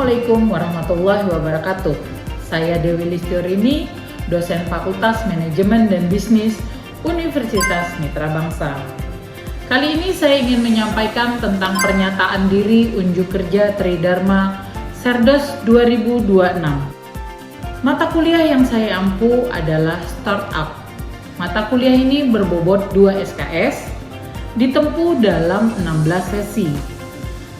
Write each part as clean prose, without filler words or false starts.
Assalamualaikum warahmatullahi wabarakatuh. Saya Dewi Listiorini, dosen Fakultas Manajemen dan Bisnis Universitas Mitra Bangsa. Kali ini saya ingin menyampaikan tentang pernyataan diri unjuk kerja Tridharma Serdos 2026. Mata kuliah yang saya ampu adalah Startup. Mata kuliah ini berbobot 2 SKS, ditempuh dalam 16 sesi.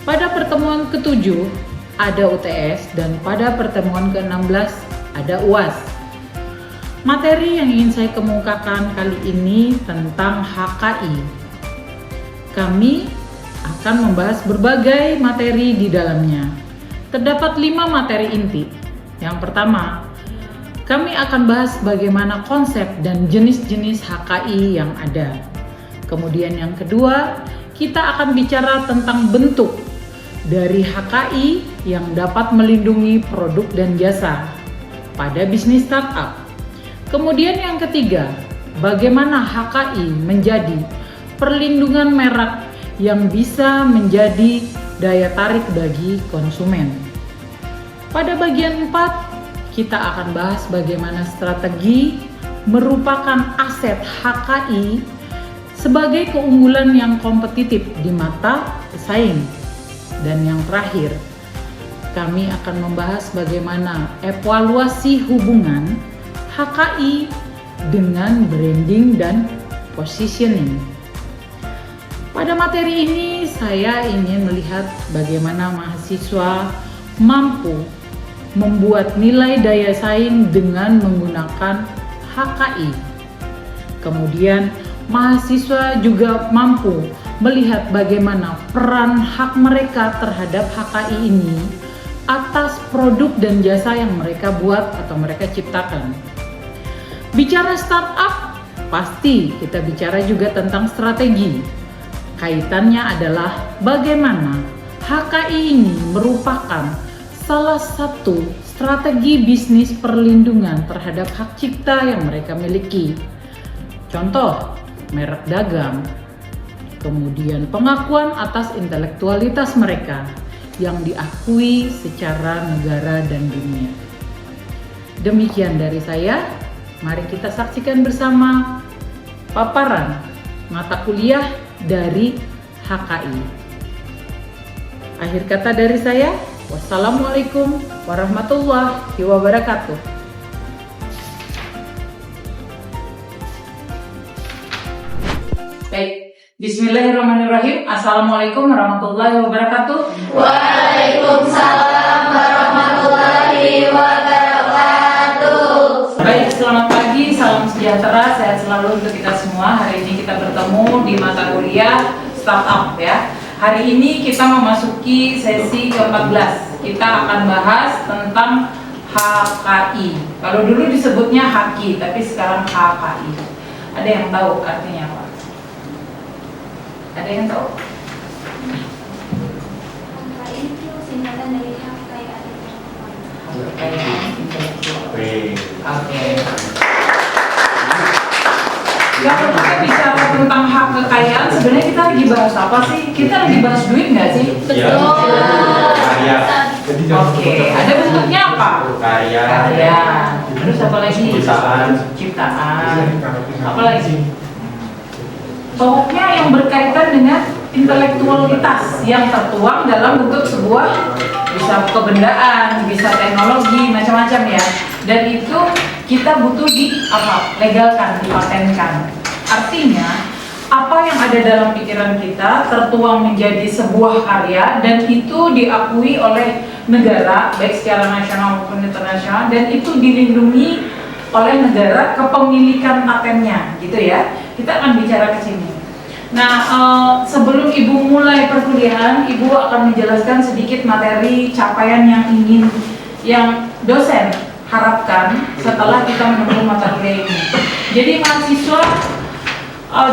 Pada pertemuan ke-7 ada UTS dan pada pertemuan ke-16 ada UAS. Materi yang ingin saya kemukakan kali ini tentang HKI. Kami akan membahas berbagai materi di dalamnya. Terdapat 5 materi inti. Yang pertama, kami akan bahas bagaimana konsep dan jenis-jenis HKI yang ada. Kemudian yang kedua, kita akan bicara tentang bentuk dari HKI yang dapat melindungi produk dan jasa pada bisnis startup. Kemudian yang ketiga, bagaimana HKI menjadi perlindungan merek yang bisa menjadi daya tarik bagi konsumen. Pada bagian 4, kita akan bahas bagaimana strategi merupakan aset HKI sebagai keunggulan yang kompetitif di mata pesaing. Dan yang terakhir, kami akan membahas bagaimana evaluasi hubungan HKI dengan branding dan positioning. Pada materi ini, saya ingin melihat bagaimana mahasiswa mampu membuat nilai daya saing dengan menggunakan HKI. Kemudian, mahasiswa juga mampu melihat bagaimana peran hak mereka terhadap HKI ini atas produk dan jasa yang mereka buat atau mereka ciptakan. Bicara startup, pasti kita bicara juga tentang strategi. Kaitannya adalah bagaimana HKI ini merupakan salah satu strategi bisnis perlindungan terhadap hak cipta yang mereka miliki. Contoh, merek dagang, kemudian pengakuan atas intelektualitas mereka yang diakui secara negara dan dunia. Demikian dari saya, mari kita saksikan bersama paparan mata kuliah dari HKI. Akhir kata dari saya, wassalamualaikum warahmatullahi wabarakatuh. Baik, bismillahirrahmanirrahim. Assalamualaikum warahmatullahi wabarakatuh. Waalaikumsalam warahmatullahi wabarakatuh. Baik, selamat pagi, salam sejahtera, sehat selalu untuk kita semua. Hari ini kita bertemu di mata kuliah Startup ya. Hari ini kita memasuki sesi ke-14. Kita akan bahas tentang HKI. Kalau dulu disebutnya HKI, tapi sekarang HKI. Ada yang tahu artinya apa? Ada yang tahu? HKI itu singkatan dari hak kekayaan intelektual. Oke. Kalau kita bicara tentang hak kekayaan, sebenarnya kita lagi bahas apa sih? Kita lagi bahas duit nggak sih? Oke. Ada bentuknya apa? Karya. Terus apa lagi? Ciptaan. Apa lagi? Pokoknya yang berkaitan dengan intelektualitas yang tertuang dalam bentuk sebuah, bisa kebendaan, bisa teknologi, macam-macam ya. Dan itu kita butuh legalkan, dipatenkan. Artinya apa yang ada dalam pikiran kita tertuang menjadi sebuah karya dan itu diakui oleh negara baik secara nasional maupun internasional, dan itu dilindungi oleh negara kepemilikan patennya, gitu ya. Kita akan bicara ke sini. Nah, sebelum Ibu mulai perkuliahan, Ibu akan menjelaskan sedikit materi capaian yang dosen harapkan setelah kita menempuh mata kuliah ini. Jadi mahasiswa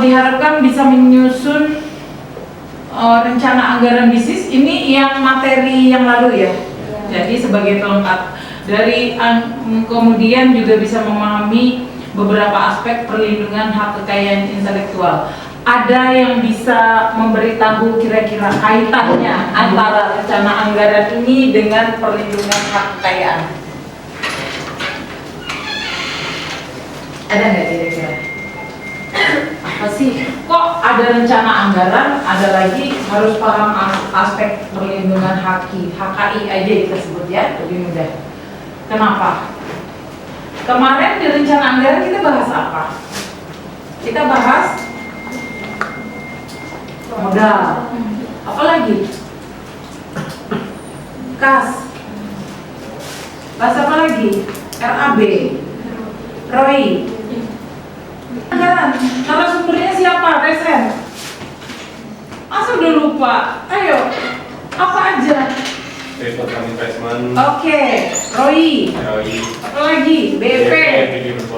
diharapkan bisa menyusun rencana anggaran bisnis. Ini yang materi yang lalu ya. Jadi sebagai pelengkap dari kemudian juga bisa memahami beberapa aspek perlindungan hak kekayaan intelektual. Ada yang bisa memberitahu kira-kira kaitannya antara rencana anggaran ini dengan perlindungan hak kekayaan? Ada nggak kira-kira? Apa sih? Kok ada rencana anggaran, ada lagi harus paham aspek perlindungan HKI aja kita sebut ya, lebih mudah. Kenapa? Kemarin di rencana anggaran kita bahas apa? Kita bahas modal, apalagi kas, bahas apa lagi? RAB, ROI. Anggaran, narasumbernya siapa? Resen. Masa udah lupa? Ayo, apa aja? Return on investment. Oke, ROI. Apalagi? BP.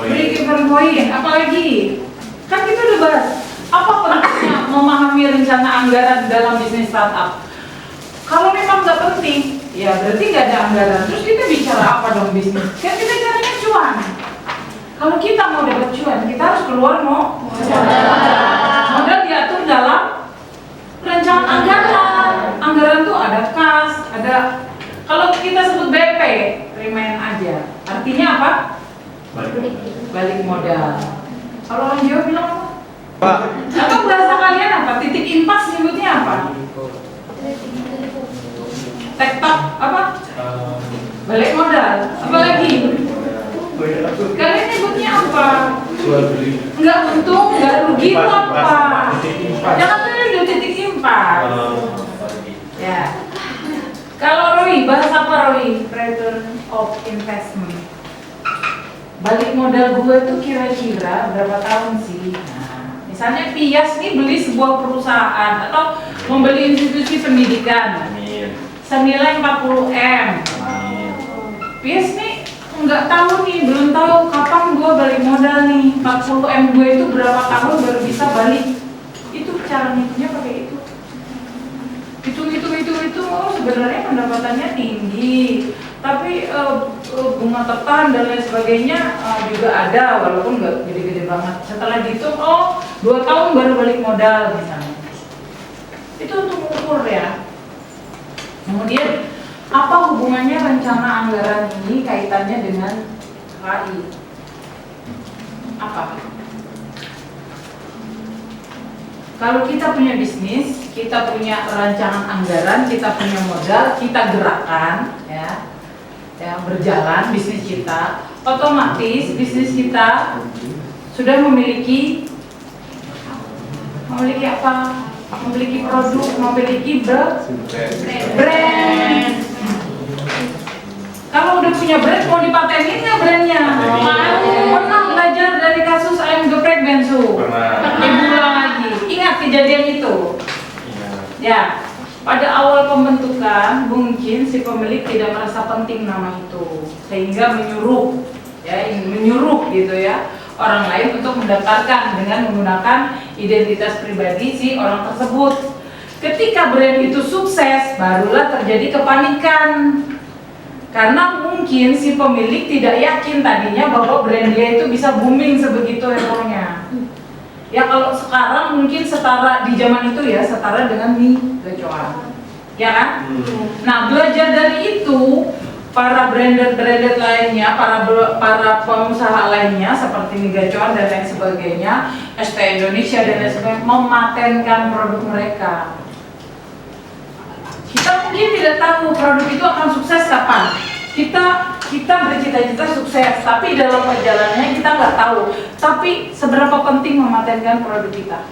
Break even point. Apalagi? Kan kita udah bahas. Apa pentingnya memahami rencana anggaran dalam bisnis startup? Kalau memang nggak penting, ya berarti nggak ada anggaran. Terus kita bicara apa dong bisnis? Kan kita caranya cuan. Kalau kita mau dapat cuan, kita harus keluar modal diatur dalam rencana anggaran. Anggaran tuh ada kas, ada. Kalau kita sebut BP, remain aja. Artinya apa? Balik modal. Kalau orang Jawa bilang apa? Pak. Atau bahasa kalian apa? Titik impas nyebutnya apa? Tektok apa? Balik modal. Apa lagi? Kalian nyebutnya apa? Enggak untung, enggak rugi itu apa? Jangan tuh udah titik impas. Ya. Kalau ROI, bahas apa ROI? Return of investment. Balik modal gue tuh kira-kira berapa tahun sih? Nah, misalnya Pias nih beli sebuah perusahaan atau membeli institusi pendidikan senilai 40M. Pias nih nggak tahu nih, belum tahu kapan gue balik modal nih. 40M gue itu berapa tahun baru bisa balik? Itu cara ngitungnya pakai itu. Itu oh sebenarnya pendapatannya tinggi, tapi bunga tertahan dan lain sebagainya juga ada, walaupun nggak gede-gede banget. Setelah dihitung, oh 2 tahun baru balik modal misalnya. Itu untuk mengukur ya. Kemudian apa hubungannya rencana anggaran ini kaitannya dengan KI? Apa? Kalau kita punya bisnis, kita punya rancangan anggaran, kita punya modal, kita gerakkan, ya berjalan bisnis kita, otomatis bisnis kita sudah memiliki apa? Memiliki produk, memiliki brand. Kalau udah punya brand, mau dipatenin nggak brandnya? Pernah belajar dari kasus ayam geprek bensu? Diulang lagi. Ingat kejadian itu? Ya, pada awal pembentukan mungkin si pemilik tidak merasa penting nama itu, sehingga menyuruh gitu ya orang lain untuk mendaftarkan dengan menggunakan identitas pribadi si orang tersebut. Ketika brand itu sukses, barulah terjadi kepanikan. Karena mungkin si pemilik tidak yakin tadinya bahwa brand dia itu bisa booming sebegitu hebohnya. Ya kalau sekarang mungkin setara di zaman itu ya, setara dengan mie gacoan. Ya kan? Nah, belajar dari itu, para branded lainnya, para pengusaha lainnya seperti mie gacoan dan lain sebagainya, ST Indonesia dan lain sebagainya mematenkan produk mereka. Kita mungkin tidak tahu produk itu akan sukses kapan. Kita bercita-cita sukses, tapi dalam perjalanannya kita nggak tahu. Tapi seberapa penting mematenkan produk kita?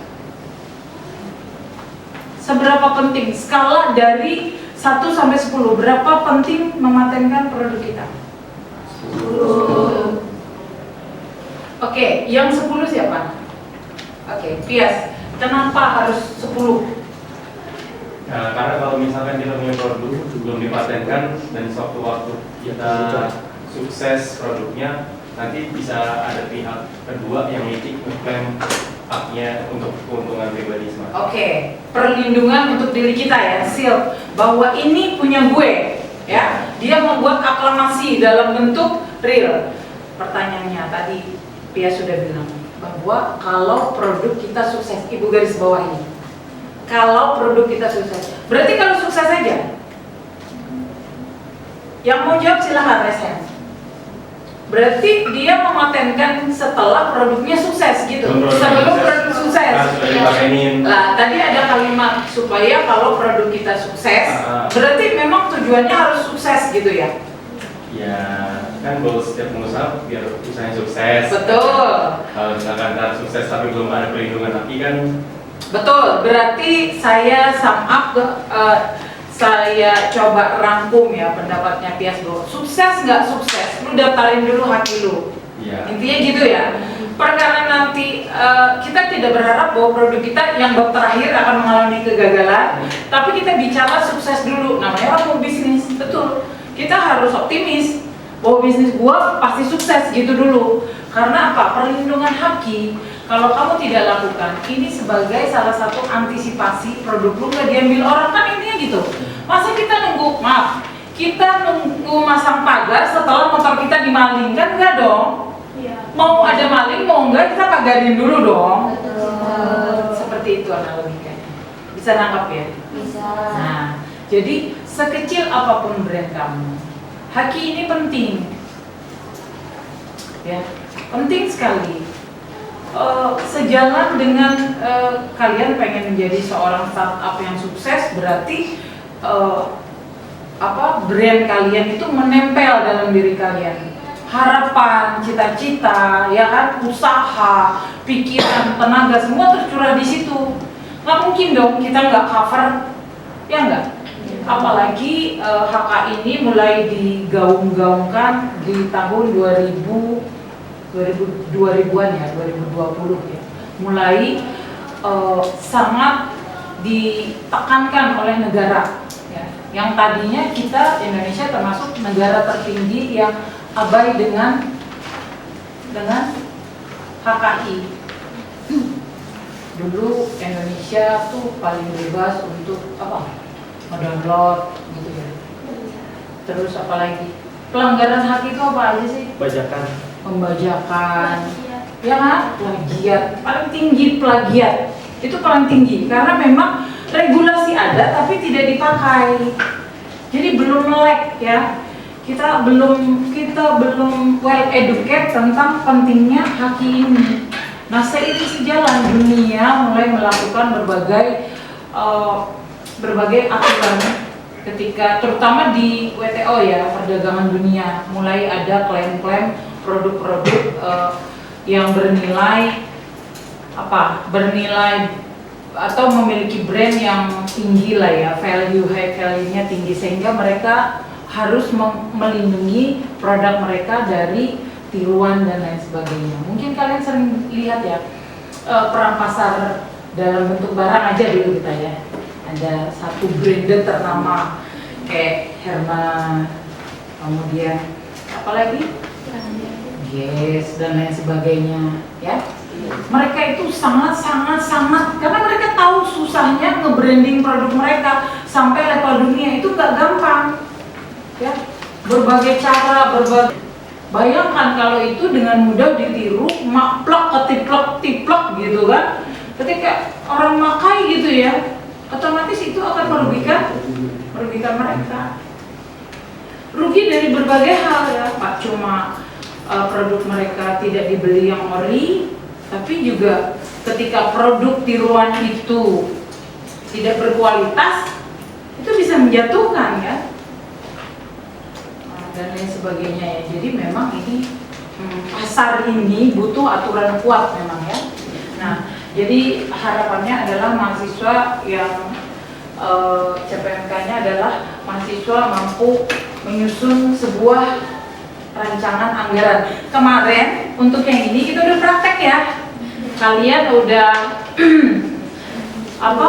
Seberapa penting? Skala dari 1 sampai 10, berapa penting mematenkan produk kita? 10. Oke, yang 10 siapa? Oke, Pias. Kenapa harus 10? Nah, karena kalau misalkan kita punya produk belum dipatenkan dan suatu waktu kita sukses produknya, nanti bisa ada pihak kedua yang ngeklaim haknya untuk keuntungan pribadi semua. Oke, perlindungan untuk diri kita ya, seal bahwa ini punya gue, ya. Dia membuat aklamasi dalam bentuk real. Pertanyaannya tadi Pia sudah bilang, bahwa kalau produk kita sukses, ibu garis bawah ini, kalau produk kita sukses, berarti kalau sukses aja. Yang mau jawab silahkan raise hand. Berarti dia mematenkan setelah produknya sukses gitu, sebelum produk sukses. Nah, tadi ada kalimat supaya kalau produk kita sukses, berarti memang tujuannya harus sukses gitu ya? Ya, kan goal setiap pengusaha biar usahanya sukses. Betul. Kalau misalkan ntar sukses tapi belum ada perlindungan haki kan. Betul. Berarti saya sum up saya coba rangkum ya pendapatnya Pias bahwa sukses nggak sukses, lu daftarin dulu haki lu. Iya. Intinya gitu ya. Perkara nanti kita tidak berharap bahwa produk kita yang bab terakhir akan mengalami kegagalan, tapi kita bicara sukses dulu. Namanya orang mau bisnis, betul. Kita harus optimis bahwa bisnis gua pasti sukses gitu dulu. Karena apa? Perlindungan haki kalau kamu tidak lakukan ini sebagai salah satu antisipasi produk lu nggak diambil orang, kan intinya gitu. Masa kita nunggu, maaf, kita nunggu masang pagar setelah motor kita dimaling, kan enggak dong? Iya. Mau ada maling, mau enggak kita pagarin dulu dong. Betul. Seperti itu analoginya. Bisa nangkap ya? Bisa. Nah, jadi sekecil apapun brand kamu, haki ini penting. Ya, penting sekali. Sejalan dengan kalian pengen menjadi seorang startup yang sukses, berarti brand kalian itu menempel dalam diri kalian. Harapan, cita-cita, ya kan, usaha, pikiran, tenaga semua tercurah di situ. Nggak mungkin dong kita nggak cover, ya nggak? Apalagi HK ini mulai digaung-gaungkan di tahun 2000-an ya, 2020 ya. Mulai sangat ditekankan oleh negara ya. Yang tadinya kita Indonesia termasuk negara tertinggi yang abai dengan HKI. Dulu Indonesia tuh paling bebas untuk mendownload gitu ya. Terus apalagi pelanggaran hak itu apa aja sih? Pembajakan, ya kan? Plagiat, paling tinggi plagiat. Itu paling tinggi karena memang regulasi ada tapi tidak dipakai. Jadi belum melek ya. Kita belum well educate tentang pentingnya haki ini. Nah, seiring sejalan dunia mulai melakukan berbagai aturan ketika terutama di WTO ya, perdagangan dunia, mulai ada klaim-klaim produk-produk yang bernilai atau memiliki brand yang tinggi lah ya, high value-nya tinggi, sehingga mereka harus melindungi produk mereka dari tiruan dan lain sebagainya. Mungkin kalian sering lihat ya, perang pasar dalam bentuk barang aja dulu kita ya. Ada satu brand ternama kayak Herman, kemudian apalagi Guess dan lain sebagainya ya. Mereka itu sangat karena mereka tahu susahnya nge-branding produk mereka sampai level dunia itu gak gampang ya. Berbagai cara, bayangkan kalau itu dengan mudah ditiru, maplok, ketiplok gitu kan. Ketika orang makai gitu ya, otomatis itu akan merugikan mereka. Rugi dari berbagai hal ya, Pak. Cuma produk mereka tidak dibeli yang ori, tapi juga ketika produk tiruan itu tidak berkualitas, itu bisa menjatuhkan ya, dan lain sebagainya ya. Jadi memang ini pasar ini butuh aturan kuat memang ya. Nah, jadi harapannya adalah mahasiswa yang CPMK-nya adalah mahasiswa mampu menyusun sebuah rancangan anggaran. Kemarin untuk yang ini kita udah praktek ya. Kalian udah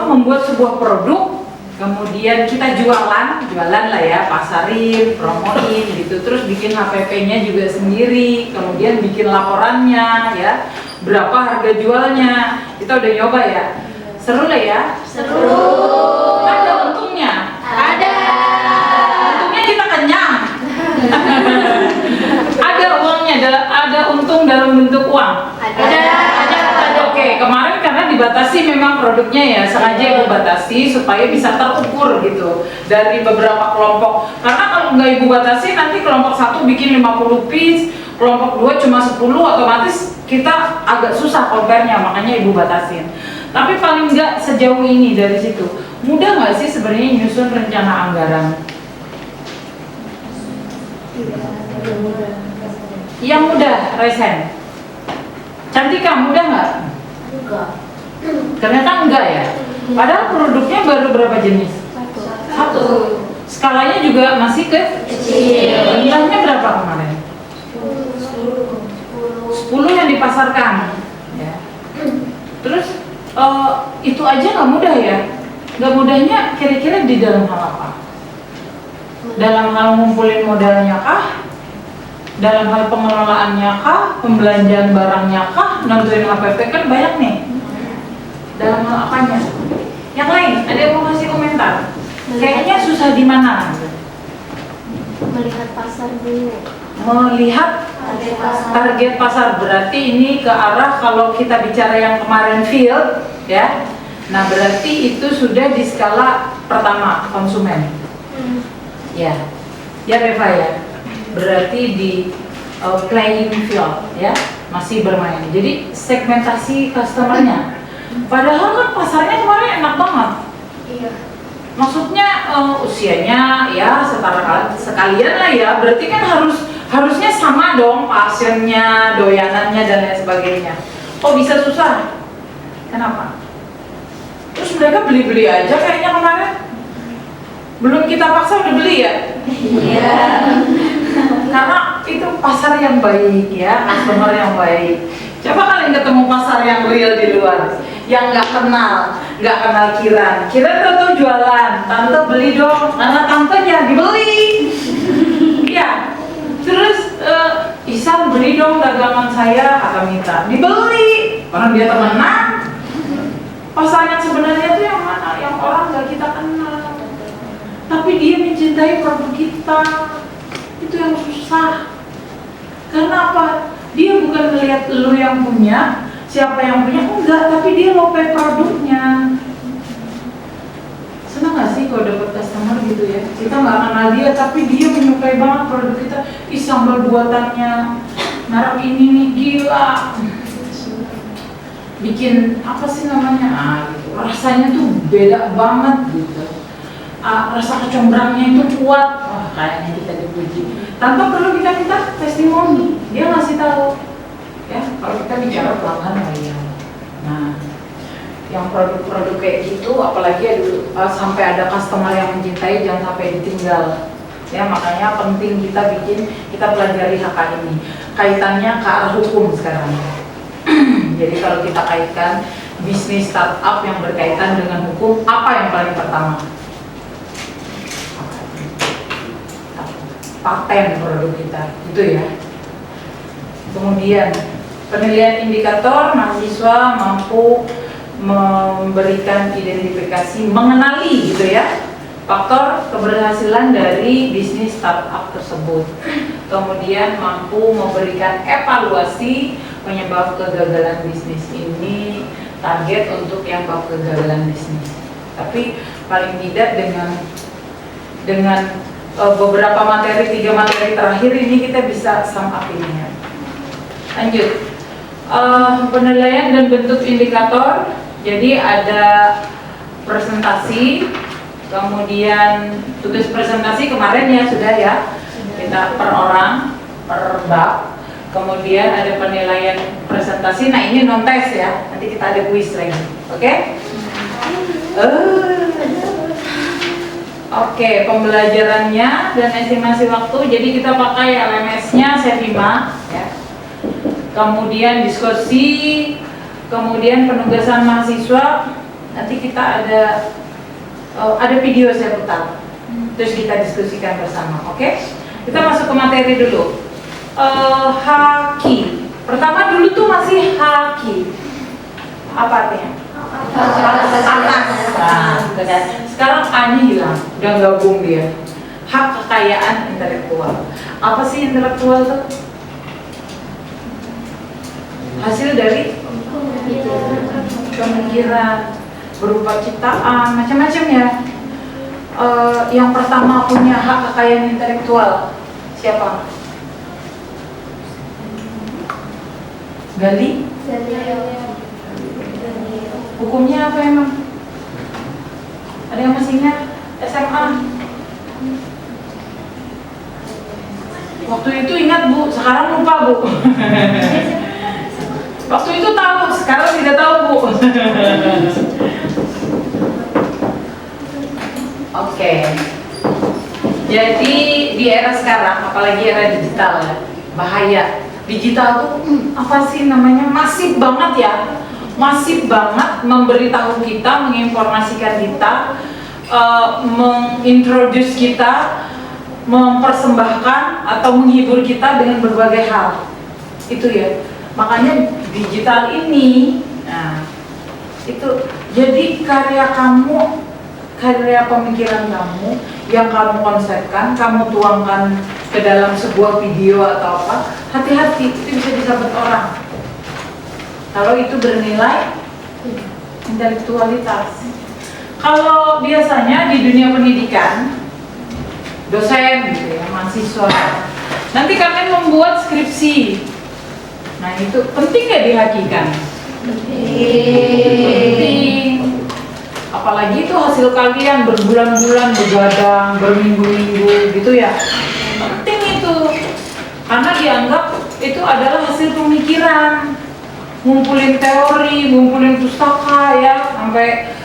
membuat sebuah produk, kemudian kita jualan lah ya, pasarin, promoin gitu, terus bikin HPP-nya juga sendiri, kemudian bikin laporannya ya, berapa harga jualnya, kita udah nyoba ya. Seru lah ya? Seru. Ada untungnya? Ada. Untungnya kita kenyang. Ada uangnya, ada untung dalam bentuk uang? Ada. dibatasi memang produknya ya, sengaja ibu batasi supaya bisa terukur gitu dari beberapa kelompok. Karena kalau nggak ibu batasi nanti kelompok 1 bikin 50 piece, kelompok 2 cuma 10, otomatis kita agak susah compare-nya, makanya ibu batasin. Tapi paling nggak sejauh ini dari situ, mudah nggak sih sebenarnya nyusun rencana anggaran? Yang mudah, Resen. Cantika, mudah nggak? Enggak. Ternyata enggak ya. Padahal produknya baru berapa jenis? Satu. Skalanya juga masih kecil. Jumlahnya berapa kemarin? 10 yang dipasarkan. Ya. Terus itu aja nggak mudah ya? Nggak mudahnya kira-kira di dalam hal apa? Dalam hal ngumpulin modalnya kah? Dalam hal pengelolaannya kah? Pembelanjaan barangnya kah? Nentuin HPP kan banyak nih. Dalam hal apanya? Yang lain, ada yang mau kasih komentar? Kayaknya susah di mana? Melihat pasar dulu. Melihat target pasar, berarti ini ke arah kalau kita bicara yang kemarin field ya. Nah, berarti itu sudah di skala pertama konsumen. Ya. Ya Reva ya. Berarti di playing field ya, masih bermain. Jadi segmentasi customernya. Padahal kan pasarnya kemarin enak banget. Iya. Maksudnya usianya ya setara sekalian lah ya. Berarti kan harusnya sama dong pasiennya, doyanannya dan lain sebagainya. Kok bisa susah? Kenapa? Terus mereka beli-beli aja kayaknya kemarin. Belum kita paksa udah beli ya? Iya. Karena itu pasar yang baik ya, customer yang baik. Coba kalian ketemu pasar yang real di luar, yang nggak kenal Kiran tuh jualan, tante beli dong, karena tantenya dibeli. Ya, terus Isan beli dong dagangan saya, kata Mita, dibeli, orang dia temenan. Pasar yang sebenarnya tuh yang mana? Yang orang nggak kita kenal, tapi dia mencintai produk kita. Itu yang susah. Karena apa? Dia bukan melihat lu yang punya, siapa yang punya, enggak, tapi dia lope produknya. Senang gak sih kalau dapat customer gitu ya? Kita nggak kenal dia, tapi dia menyukai banget produk kita. Ih, sambal buatannya merek ini nih, gila. Bikin apa sih namanya? Gitu. Rasanya tuh beda banget gitu. Rasa kecombrangnya itu kuat. Wah, kayaknya kita dipuji. Tanpa perlu kita minta testimoni, dia ngasih tahu. Ya, kalau kita bicara pelanggan lah ya. Nah, yang produk-produk kayak gitu, apalagi sampai ada customer yang mencintai, jangan sampai ditinggal. Ya, makanya penting kita pelajari HK ini. Kaitannya ke arah hukum sekarang. Jadi kalau kita kaitkan bisnis startup yang berkaitan dengan hukum, apa yang paling pertama? Paten produk kita, itu ya. Kemudian penilaian indikator, mahasiswa mampu memberikan identifikasi, mengenali gitu ya, faktor keberhasilan dari bisnis startup tersebut. Kemudian mampu memberikan evaluasi penyebab kegagalan bisnis ini, target untuk yang bab kegagalan bisnis. Tapi paling tidak dengan beberapa materi, 3 materi terakhir ini kita bisa sum up ini ya. Lanjut, penilaian dan bentuk indikator. Jadi ada presentasi, kemudian tugas presentasi kemarin ya sudah ya, kita per orang, per bab. Kemudian ada penilaian presentasi. Nah ini non tes ya, nanti kita ada quiz lagi, oke? Oke, pembelajarannya dan estimasi waktu. Jadi kita pakai LMS-nya Sevima ya. Kemudian diskusi, kemudian penugasan mahasiswa. Nanti kita ada video saya putar. Terus kita diskusikan bersama, oke? Kita masuk ke materi dulu. Haki. Pertama dulu tuh masih haki. Apa artinya? Atas. Nah, sekarang A-nya hilang, udah gabung dia. Hak kekayaan intelektual. Apa sih intelektual tuh? Hasil dari pemikiran, berupa ciptaan, macam-macam ya. Yang pertama punya hak kekayaan intelektual siapa? Gali? Hukumnya apa emang? Ada yang masih ingat? SMA? Waktu itu ingat Bu, sekarang lupa Bu. Waktu itu tahu, sekarang tidak tahu Bu. Oke. Jadi di era sekarang, apalagi era digital ya, bahaya. Digital tuh apa sih namanya? Masif banget ya. Masif banget memberitahu kita, menginformasikan kita, mengintroduce kita, mempersembahkan atau menghibur kita dengan berbagai hal. Itu ya. Makanya digital ini, nah, itu jadi karya kamu, karya pemikiran kamu yang kamu konsepkan, kamu tuangkan ke dalam sebuah video atau apa, hati-hati, itu bisa disabet orang. Kalau itu bernilai intelektualitas. Kalau biasanya di dunia pendidikan, dosen gitu ya, mahasiswa, nanti kalian membuat skripsi. Nah itu penting nggak dihakikan? Penting. Apalagi itu hasil kalian berbulan-bulan, begadang, berminggu-minggu gitu ya. Penting itu, karena dianggap itu adalah hasil pemikiran, ngumpulin teori, ngumpulin pustaka ya, sampai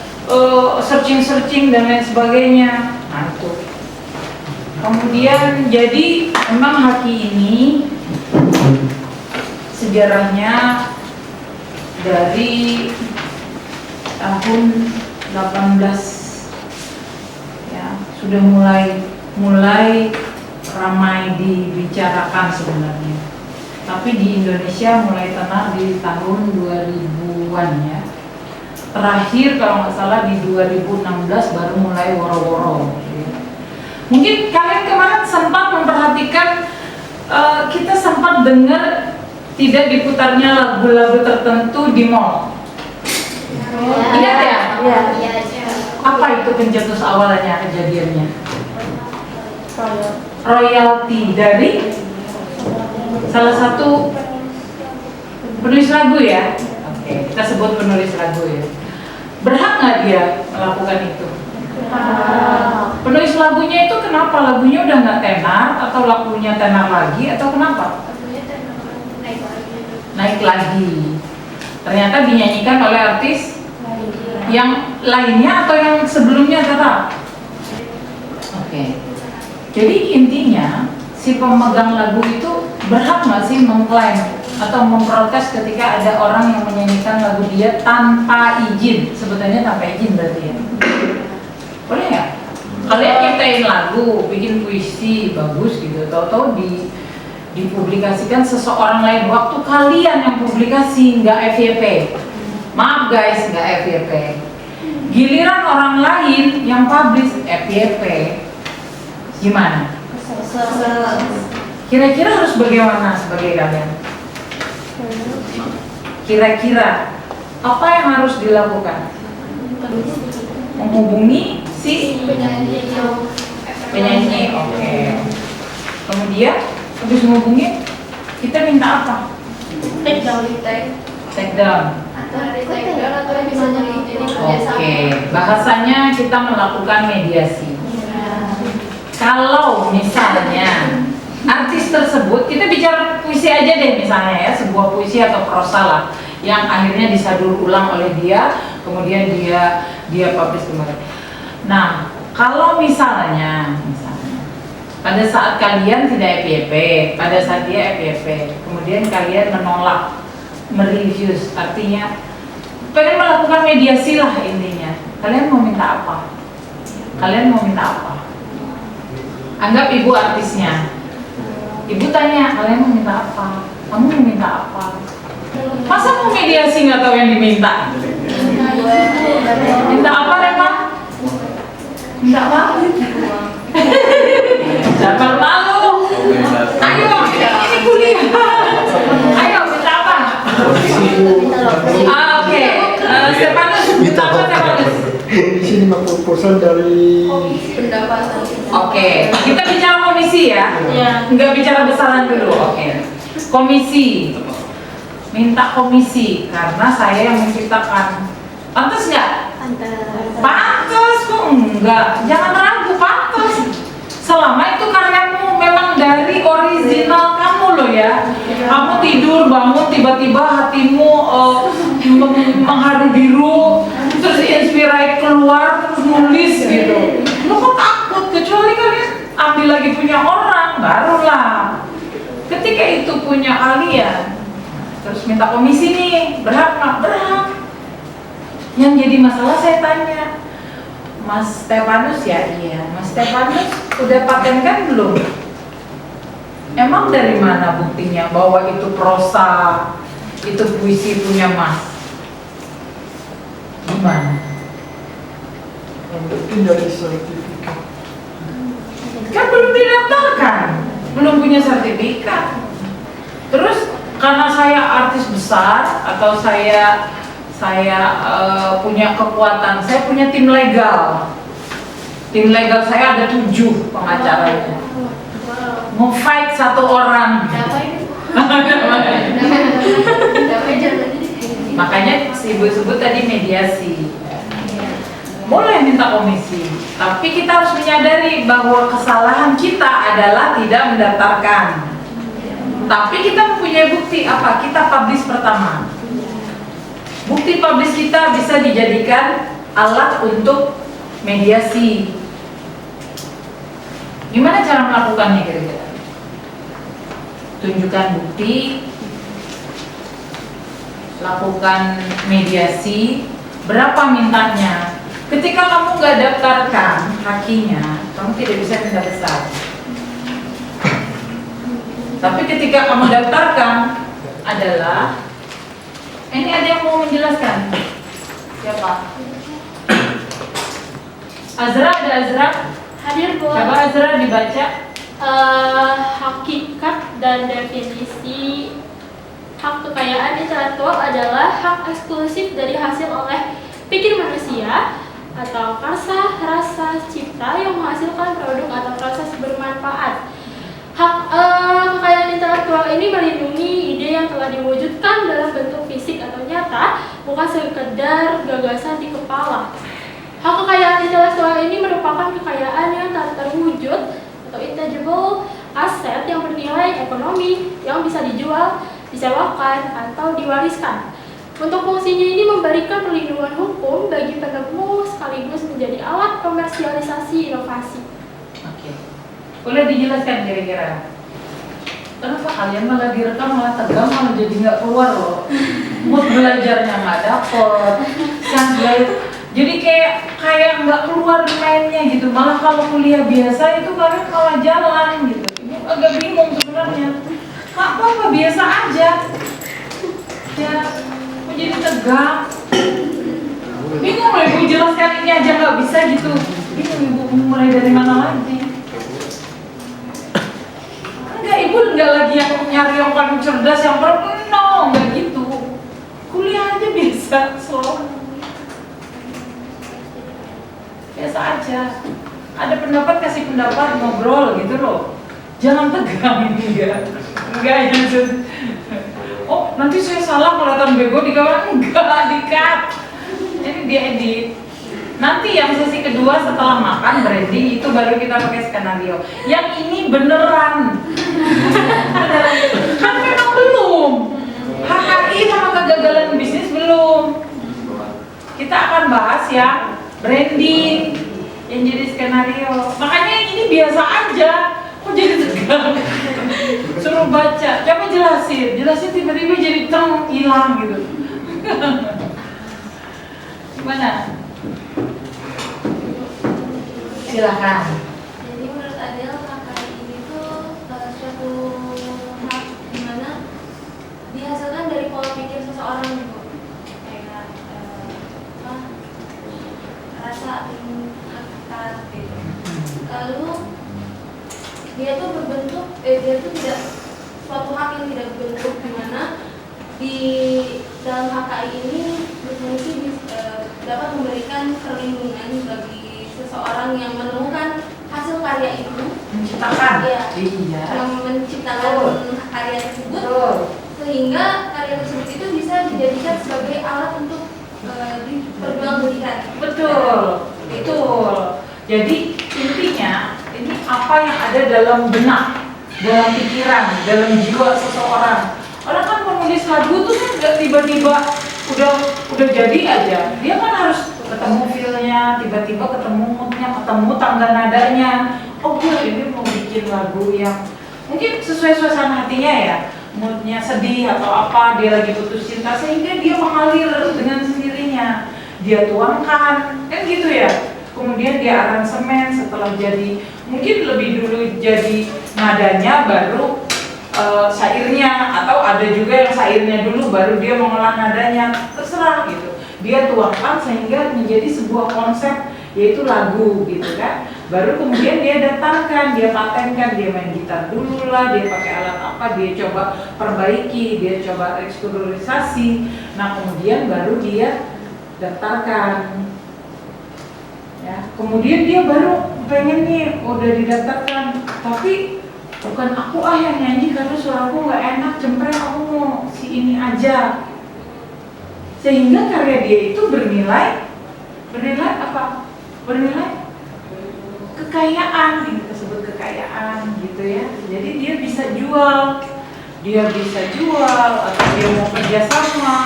searching-searching dan lain sebagainya. Nah itu. Kemudian jadi memang haki ini sejarahnya dari tahun 18 ya, sudah mulai ramai dibicarakan sebenarnya. Tapi di Indonesia mulai tenar di tahun 2000-an ya. Terakhir kalau nggak salah di 2016 baru mulai woro-woro. Mungkin kalian kemarin sempat memperhatikan, kita sempat dengar tidak diputarnya lagu-lagu tertentu di mall. Ingat ya? Iya. Apa itu pencetus awalnya, kejadiannya? Royalti dari salah satu penulis lagu ya. Oke, kita sebut penulis lagu ya. Berhak nggak dia melakukan itu? Penulis lagunya itu kenapa? Lagunya udah nggak tenar atau lagunya tenar lagi atau kenapa? Naik lagi. Ternyata dinyanyikan oleh artis yang lainnya atau yang sebelumnya tetap. Oke. Jadi intinya si pemegang lagu itu berhak nggak sih mengklaim atau memprotes ketika ada orang yang menyanyikan lagu dia tanpa izin? Sebetulnya tanpa izin berarti ya. Boleh nggak? Kalian nyiptain lagu, bikin puisi bagus gitu, tahu-tahu dipublikasikan seseorang lain. Waktu kalian yang publikasi nggak FYP, maaf guys, nggak FYP. Giliran orang lain yang publish FYP, gimana? Kira-kira harus bagaimana sebagai kalian? Kira-kira apa yang harus dilakukan? Menghubungi si penyanyi, oke. Kemudian habis menghubungi, kita minta apa? Take down. Oke, bahasanya kita melakukan mediasi. Kalau misalnya artis tersebut, kita bicara puisi aja deh misalnya ya, sebuah puisi atau prosa lah yang akhirnya disadur ulang oleh dia, kemudian dia publish kembali. Nah, kalau misalnya pada saat kalian tidak FYP, pada saat dia FYP, kemudian kalian menolak, merefuse, artinya pengen melakukan mediasi lah intinya. Kalian mau minta apa? Kalian mau minta apa? Anggap ibu artisnya. Ibu tanya, kalian mau minta apa? Kamu mau minta apa? Masa mau mediasi nggak tahu yang diminta? Minta apa, Rema? Minta apa? Jangan malu. Ayo, ini kuliah. Ayo, minta apa? Oke, proposal dari Pendapatan. Oke, kita bicara komisi ya. Iya. Nggak bicara besaran dulu. Oke. Komisi. Minta komisi karena saya yang menciptakan. Pantas nggak? Pantas kok enggak. Jangan ragu, pantas. Selama itu karyamu memang dari original kamu loh ya. Kamu tidur bangun tiba-tiba hatimu menghadu biru, terus inspirasi keluar terus nulis gitu. Lo kok takut? Kecuali kalian ambil lagi punya orang, barulah. Ketika itu punya kalian, terus minta komisi nih, berhak nggak? Berhak. Yang jadi masalah saya tanya, Mas Stefanus ya, iya. Mas Stefanus udah patenkan belum? Emang dari mana buktinya bahwa itu prosa, itu puisi punya Mas? Gimana? mungkin dari sertifikat. Kan belum didaftarkan, belum punya sertifikat. Terus karena saya artis besar atau saya punya kekuatan, saya punya tim legal. Tim legal saya ada 7 pengacaranya. Mau fight 1 orang. Makanya si ibu sebut tadi mediasi. Boleh minta komisi, tapi kita harus menyadari bahwa kesalahan kita adalah tidak mendaftarkan. Tapi kita mempunyai bukti apa? Kita publish pertama. Bukti publish kita bisa dijadikan alat untuk mediasi. Gimana cara melakukannya kira-kira? Tunjukkan bukti, lakukan mediasi, berapa mintanya. Ketika kamu nggak daftarkan hakinya, kamu tidak bisa minta besar. Tapi ketika kamu daftarkan adalah, ini ada yang mau menjelaskan? Siapa? Azra, ada Azra? Hadir Bu. Coba Azra dibaca. Hakikat dan definisi hak kekayaan intelektual adalah hak eksklusif dari hasil oleh pikir manusia atau karsa rasa cipta yang menghasilkan produk atau proses bermanfaat. Hak kekayaan intelektual ini melindungi ide yang telah diwujudkan dalam bentuk fisik atau nyata, bukan sekedar gagasan di kepala. Hak kekayaan intelektual ini merupakan kekayaan yang tak terwujud atau intangible aset yang bernilai ekonomi yang bisa dijual, disewakan, atau diwariskan. Untuk fungsinya ini memberikan perlindungan hukum bagi penemu sekaligus menjadi alat komersialisasi inovasi. Oke. Boleh dijelaskan kira-kira? Kenapa kalian malah direkam malah tegang malah jadi nggak keluar loh? Mood belajarnya nggak dapet, yang jadi kayak nggak keluar mainnya gitu. Malah kalau kuliah biasa itu kalian malah jalan gitu. Ini agak bingung sebenarnya. Nggak apa-apa, biasa aja. Ya, kok jadi tegang? Bingung loh, ibu jelaskan ini aja nggak bisa gitu. Bingung ibu mulai dari mana lagi? Enggak, ibu nggak lagi yang nyari yang paling cerdas, yang paling nggak gitu. Kuliah aja bisa, slow. Biasa aja. Ada pendapat kasih pendapat, ngobrol gitu loh. Jangan tegang, enggak ya. Oh, nanti saya salah kelihatan bego di kawan, enggak, di-cut. Jadi diedit. Nanti yang sesi kedua setelah makan branding itu baru kita pakai skenario. Yang ini beneran. Kan memang belum. HKI sama kegagalan bisnis belum. Kita akan bahas ya branding yang jadi skenario. Makanya yang ini biasa aja. Kok jadi tegang? Suruh baca, coba jelasin tiba-tiba jadi hilang gitu. Gimana? Silakan. Jadi menurut Adel, KKI ini tuh suatu hak dimana dihasilkan dari pola pikir seseorang gitu. Kayak rasa hakikat gitu. Lalu dia tuh berbentuk, dia tuh tidak suatu hak yang tidak berbentuk, dimana di dalam HKI ini berfungsi dapat memberikan perlindungan bagi orang yang menemukan hasil karya itu, Menciptakan. Iya. Iya. yang menciptakan karya tersebut, Betul. sehingga karya tersebut itu bisa dijadikan sebagai alat untuk diperjualbelikan. Betul. Betul. Jadi intinya ini apa yang ada dalam benak, dalam pikiran, dalam jiwa seseorang. Orang kan menulis lagu tuh kan nggak tiba-tiba udah jadi aja. Dia kan harus ketemu feel-nya, tiba-tiba ketemu mood-nya, ketemu tangga nadanya. Oh gue ini mau bikin lagu yang mungkin sesuai suasana hatinya ya, moodnya sedih atau apa, dia lagi putus cinta, sehingga dia mengalir dengan sendirinya. Dia tuangkan, kan gitu ya. Kemudian dia aransemen setelah jadi, mungkin lebih dulu jadi nadanya baru syairnya, atau ada juga yang syairnya dulu baru dia mengolah nadanya, terserah gitu. Dia tuangkan sehingga menjadi sebuah konsep, yaitu lagu gitu kan. Baru kemudian dia datangkan, dia patenkan, dia main gitar dulu lah, dia pakai alat apa, dia coba perbaiki, dia coba eksplorisasi. Nah kemudian baru dia daftarkan. Ya, kemudian dia baru pengen nih, udah didaftarkan, tapi bukan aku yang nyanyi karena suaraku nggak enak, cempreng, aku mau si ini aja. Sehingga karya dia itu bernilai apa? Bernilai kekayaan, ini kita sebut kekayaan gitu ya. Jadi dia bisa jual, atau dia mau kerjasama,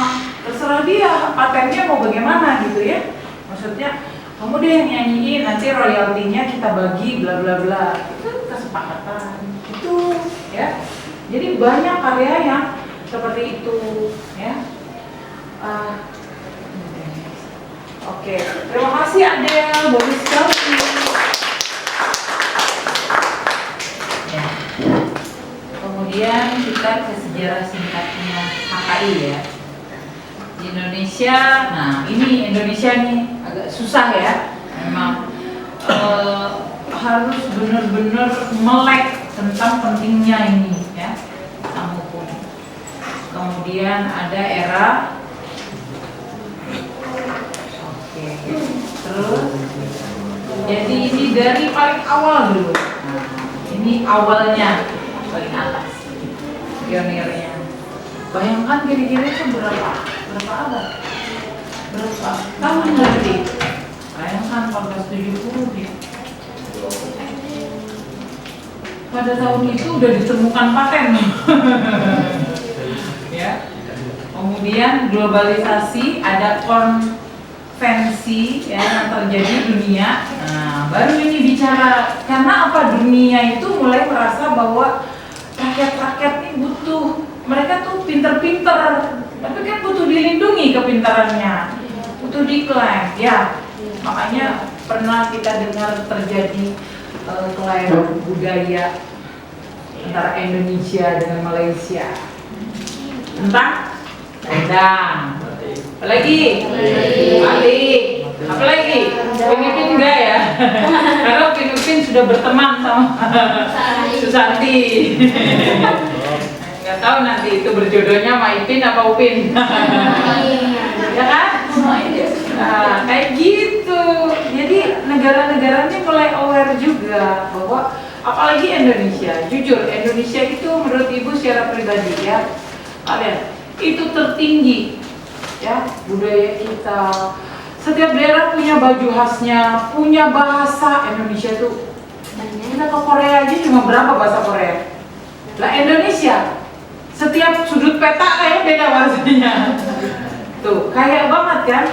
terserah dia, patennya mau bagaimana gitu ya. Maksudnya kamu deh yang nyanyiin, nanti royaltinya kita bagi bla bla bla. Itu kesepakatan itu ya. Jadi banyak karya yang seperti itu ya. Oke, terima kasih Adel, bagus sekali. Ya. Kemudian kita ke sejarah singkatnya HKI ya. Di Indonesia, nah ini Indonesia nih agak susah ya, memang harus benar-benar melek tentang pentingnya ini ya, sampun. Kemudian ada era, oke, terus, jadi ini dari paling awal dulu. Nah, ini awalnya paling atas, pionirnya. Bayangkan kira-kira itu berapa abad? Berapa tahun berarti? Bayangkan 1470 dia. Pada tahun itu udah ditemukan paten. Ya. Kemudian globalisasi, ada konvensi ya, yang terjadi di dunia. Nah, baru ini bicara karena apa, dunia itu mulai merasa bahwa rakyat-rakyat ini butuh, mereka tuh pinter-pinter, tapi kan butuh dilindungi kepintarannya, butuh diklaim ya. Makanya pernah kita dengar terjadi klaim budaya antara Indonesia dengan Malaysia tentang rendang. Apalagi? Balik. Apalagi? Filipin enggak ya? Karena Filipin sudah berteman sama Susanti. Nggak tahu nanti itu berjodohnya sama Ipin apa Upin. Ya kan? Nah, kayak gitu. Jadi negara-negara ini mulai aware juga bahwa apalagi Indonesia. Jujur, Indonesia itu menurut Ibu secara pribadi ya, kalian itu tertinggi ya budaya kita. Setiap daerah punya baju khasnya, punya bahasa. Indonesia itu, kita ke Korea aja cuma berapa bahasa Korea? Lah Indonesia, setiap sudut peta kayak beda bahasanya. Tuh, kayak banget kan?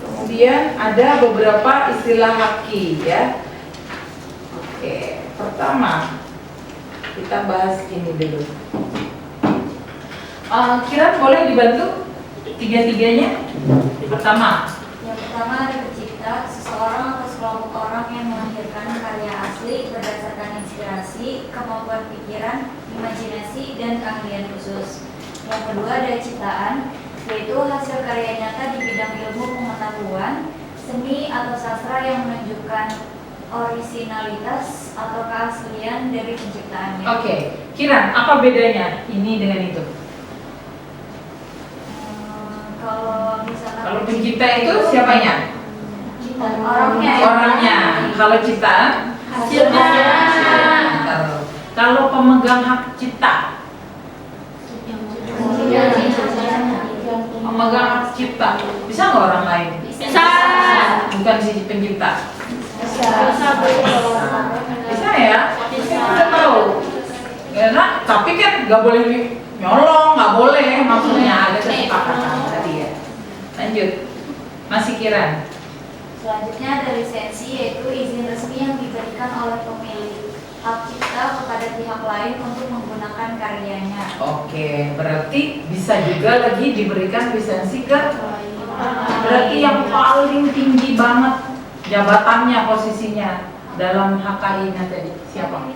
Kemudian ada beberapa istilah haki ya. Oke, pertama kita bahas ini dulu. Kira boleh dibantu tiga-tiganya? Pertama. Yang pertama ada pencipta, seseorang atau sekelompok orang yang melahirkan karya asli berdasarkan inspirasi, kemampuan pikiran, imajinasi, dan keahlian khusus. Yang kedua ada ciptaan, yaitu hasil karya nyata di bidang ilmu pengetahuan, seni atau sastra yang menunjukkan orisinalitas atau keaslian dari penciptaannya. Oke, Kiran, apa bedanya ini dengan itu? Kalau misalkan pencipta itu siapanya? Orangnya. Kalau ciptaan? Hasilnya. Kalau pemegang hak cipta? Pemegang hak cipta. Bisa nggak orang lain? Bisa. Bukan si pencipta. Bisa ya? Kita tahu. Karena tapi kan nggak boleh nyolong, nggak boleh. Maksudnya ada kesepakatan tadi ya. Lanjut. Masih Kiran. Selanjutnya ada lisensi, yaitu izin resmi yang diberikan oleh pemilik hak cipta kepada pihak lain untuk menggunakan karyanya. Oke, berarti bisa juga lagi diberikan lisensi ke berarti yang paling tinggi banget jabatannya, posisinya dalam HKI-nya tadi siapa?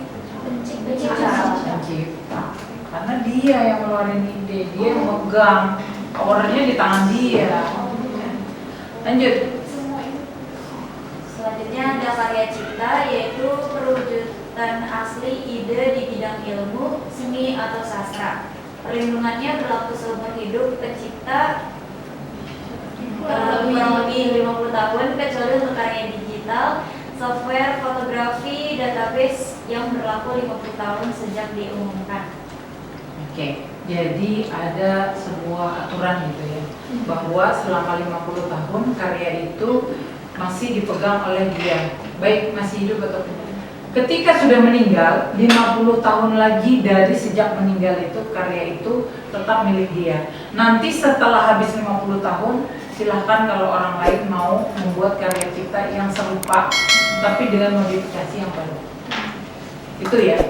Pencipta. Karena dia yang ngeluarin ide, dia yang megang, powernya di tangan dia. Lanjut. Selanjutnya ada karya cipta, yaitu perwujudan asli ide di bidang ilmu, seni, atau sastra. Perlindungannya berlaku seumur hidup pencipta kurang lebih 50 tahun, kecuali untuk karya digital, software, fotografi, database yang berlaku 50 tahun sejak diumumkan. Oke, jadi ada sebuah aturan gitu ya, bahwa selama 50 tahun karya itu masih dipegang oleh dia, baik masih hidup atau tidak. Ketika sudah meninggal, 50 tahun lagi dari sejak meninggal itu, karya itu tetap milik dia. Nanti setelah habis 50 tahun, silahkan kalau orang lain mau membuat karya cipta yang serupa, tapi dengan modifikasi yang baru. Itu ya.